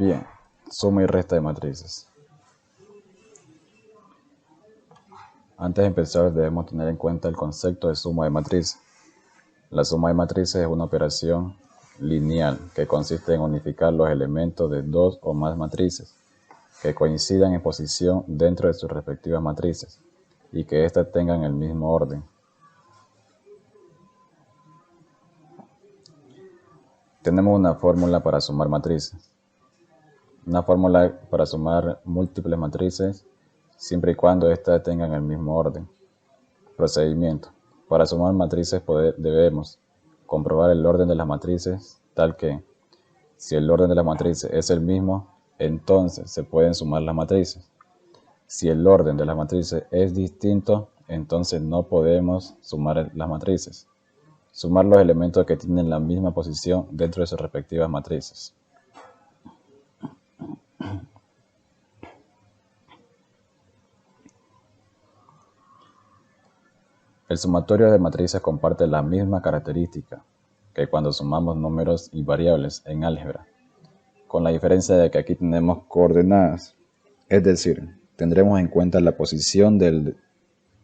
Bien, suma y resta de matrices. Antes de empezar debemos tener en cuenta el concepto de suma de matrices. La suma de matrices es una operación lineal que consiste en unificar los elementos de dos o más matrices que coincidan en posición dentro de sus respectivas matrices y que éstas tengan el mismo orden. Tenemos una fórmula para sumar matrices. Una fórmula para sumar múltiples matrices siempre y cuando éstas tengan el mismo orden. Procedimiento. Para sumar matrices debemos comprobar el orden de las matrices tal que, si el orden de las matrices es el mismo, entonces se pueden sumar las matrices. Si el orden de las matrices es distinto, entonces no podemos sumar las matrices. Sumar los elementos que tienen la misma posición dentro de sus respectivas matrices. El sumatorio de matrices comparte la misma característica que cuando sumamos números y variables en álgebra, con la diferencia de que aquí tenemos coordenadas, es decir, tendremos en cuenta la posición del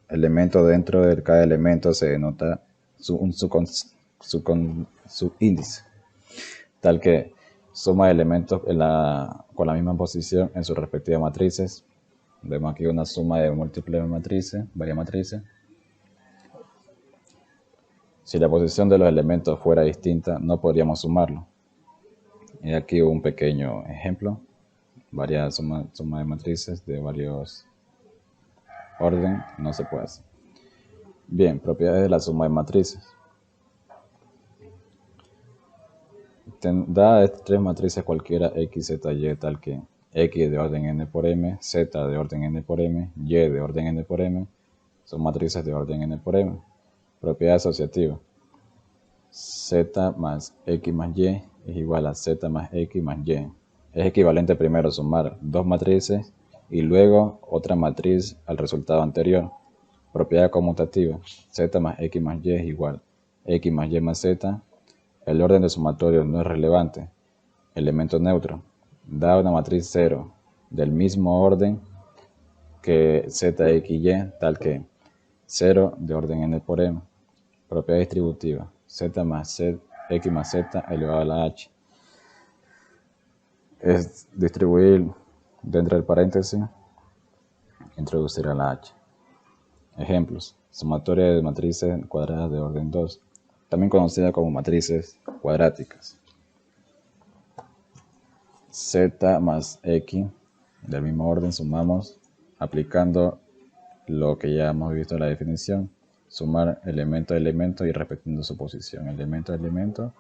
elemento dentro de cada elemento se denota su índice, tal que suma elementos con la misma posición en sus respectivas matrices. Vemos aquí una suma de múltiples matrices, varias matrices. Si la posición de los elementos fuera distinta, no podríamos sumarlo. Y aquí un pequeño ejemplo, varias sumas de matrices de varios orden, no se puede hacer. Bien, propiedades de la suma de matrices. Da tres matrices cualquiera x, z, y tal que x de orden n por m, z de orden n por m, y de orden n por m, son matrices de orden n por m. Propiedad asociativa. Z más x más y es igual a z más x más y. Es equivalente primero sumar dos matrices y luego otra matriz al resultado anterior. Propiedad conmutativa. Z más x más y es igual a x más y más z. El orden de sumatorio no es relevante. Elemento neutro. Da una matriz 0 del mismo orden que z, x, y, tal que 0 de orden n por m. Propiedad distributiva. Z más z, x más z elevado a la h. Es distribuir dentro del paréntesis, introducir a la h. Ejemplos. Sumatoria de matrices cuadradas de orden 2, también conocida como matrices cuadráticas. Z más x del mismo orden sumamos aplicando lo que ya hemos visto en la definición. Sumar elemento a elemento y repitiendo su posición, elemento a elemento,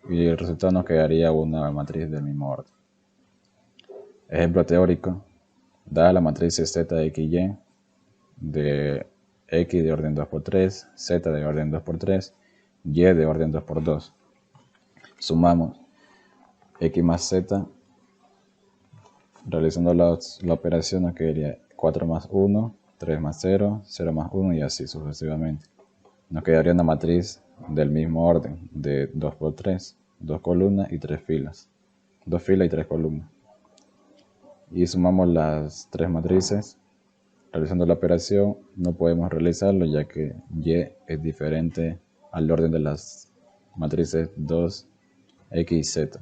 y el resultado nos quedaría una matriz del mismo orden. Ejemplo teórico, dada la matriz z, x, y de x de orden 2 por 3, z de orden 2 por 3, y de orden 2 por 2. Sumamos x más z, realizando la operación nos quedaría 4 más 1, 3 más 0, 0 más 1 y así sucesivamente. Nos quedaría una matriz del mismo orden, de 2 por 3, 2 columnas y 3 filas. 2 filas y 3 columnas. Y sumamos las 3 matrices. Realizando la operación no podemos realizarlo ya que y es diferente al orden de las matrices 2, x y z.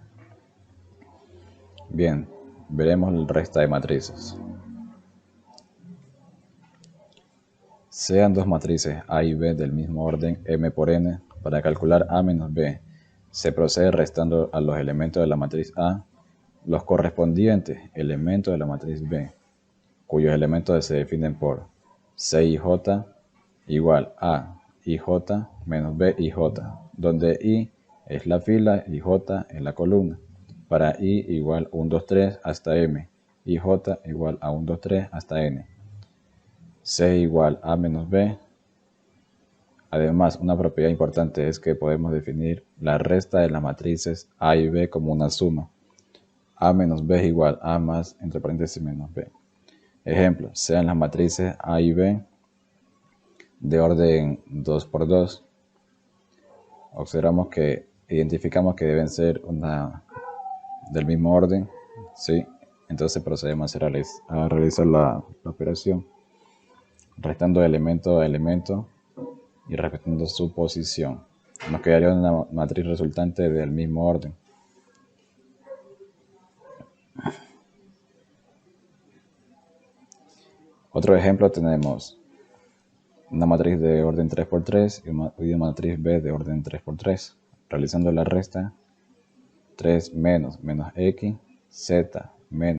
Bien, veremos el resto de matrices. Sean dos matrices A y B del mismo orden m por n, para calcular A menos B, se procede restando a los elementos de la matriz A los correspondientes elementos de la matriz B, cuyos elementos se definen por C y J igual a IJ menos B y J, donde I es la fila y J es la columna. Para I igual 1, 2, 3 hasta M y J igual a 1, 2, 3 hasta N. C igual A menos B. Además, una propiedad importante es que podemos definir la resta de las matrices A y B como una suma. A menos B es igual a más, entre paréntesis, menos B. Ejemplo, sean las matrices A y B de orden 2 por 2. Identificamos que deben ser del mismo orden ¿sí? Entonces procedemos a realizar la operación, restando elemento a elemento y respetando su posición. Nos quedaría una matriz resultante del mismo orden. Otro ejemplo tenemos una matriz de orden 3×3 y una matriz B de orden 3×3. Realizando la resta, 3 menos x, z menos